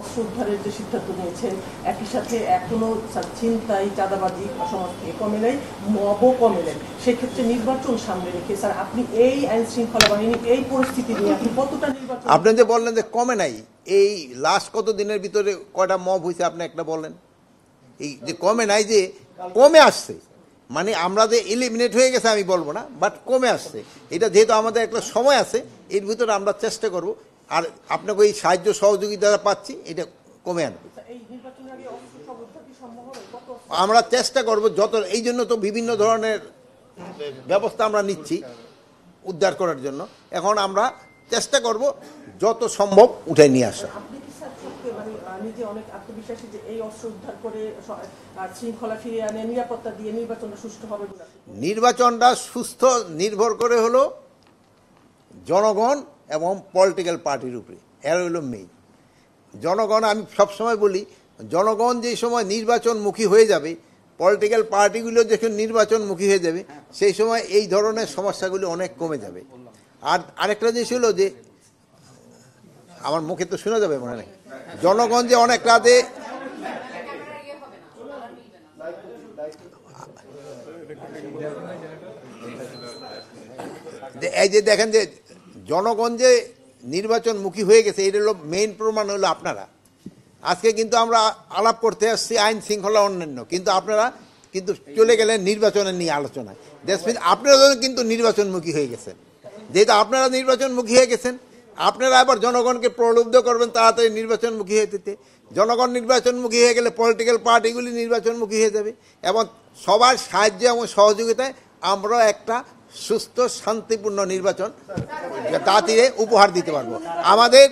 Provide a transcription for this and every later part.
অস্ত্র উদ্ধারের যে সিদ্ধান্ত নিয়েছেন, একই সাথে এখনো ছিনতাই চাঁদাবাজি সমাজ থেকে কমে নাই, মবও কমে নাই, সেক্ষেত্রে নির্বাচন সামনে রেখে স্যার আপনি এই আইন শৃঙ্খলা বাহিনী এই পরিস্থিতি নিয়ে আপনি কতটা নির্বাচন? আপনি যে বললেন যে কমে নাই, এই লাস্ট কত দিনের ভিতরে কয়টা মব হয়েছে আপনি একটা বলেন। এই যে কমে নাই, যে কমে আসছে, মানে আমরা যে এলিমিনেট হয়ে গেছে আমি বলবো না, বাট কমে আসছে। এটা যেহেতু আমাদের একটা সময় আছে, এর ভিতরে আমরা চেষ্টা করব, আর আপনাকে এই সাহায্য সহযোগিতা পাচ্ছি, এটা কমে আনবে। আমরা চেষ্টা করব যত, এই জন্য তো বিভিন্ন ধরনের ব্যবস্থা আমরা নিচ্ছি উদ্ধার করার জন্য। এখন আমরা চেষ্টা করব যত সম্ভব উঠে নিয়ে আসা। নিজে অনেক আত্মবিশ্বাসী যে এই অস্ত্র উদ্ধার করে শৃঙ্খলা ফিরিয়ে আনে, নিরাপত্তা দিয়ে নির্বাচনটা সুষ্ঠু হবে। নির্বাচনটা সুস্থ নির্ভর করে হলো জনগণ এবং পলিটিক্যাল পার্টির উপরে, এর হলো মেইন। জনগণ, আমি সবসময় বলি, জনগণ যে সময় নির্বাচনমুখী হয়ে যাবে, পলিটিক্যাল পার্টিগুলো যখন নির্বাচনমুখী হয়ে যাবে, সেই সময় এই ধরনের সমস্যাগুলি অনেক কমে যাবে। আর আরেকটা জিনিস হলো যে, আমার মুখে তো শোনা যাবে মনে নেই, জনগণ যে অনেক রাতে এই যে দেখেন যে জনগণ যে নির্বাচনমুখী হয়ে গেছে, এটা হলো মেইন প্রমাণ হলো আপনারা। আজকে কিন্তু আমরা আলাপ করতে আসছি আইন শৃঙ্খলা অন্যান্য, কিন্তু আপনারা কিন্তু চলে গেলেন নির্বাচনের নিয়ে আলোচনায়। দ্যাটস মিন আপনারা কিন্তু নির্বাচনমুখী হয়ে গেছেন। যেহেতু আপনারা নির্বাচনমুখী হয়ে গেছেন, আপনারা আবার জনগণকে প্রলুব্ধ করবেন তাড়াতাড়ি নির্বাচনমুখী হয়ে যেতে। জনগণ নির্বাচনমুখী হয়ে গেলে পলিটিক্যাল পার্টিগুলি নির্বাচনমুখী হয়ে যাবে, এবং সবার সাহায্য এবং সহযোগিতায় আমরা একটা সুস্থ শান্তিপূর্ণ নির্বাচন তাড়াতাড়ি উপহার দিতে পারবো। আমাদের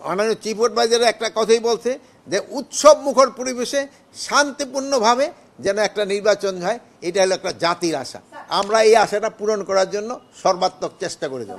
মাননীয় চিফ অ্যাডভাইজার একটা কথাই বলছে যে উৎসব মুখর পরিবেশে শান্তিপূর্ণভাবে যেন একটা নির্বাচন হয়, এটা হলো একটা জাতির আশা। আমরা এই আশাটা পূরণ করার জন্য সর্বাত্মক চেষ্টা করে যাব।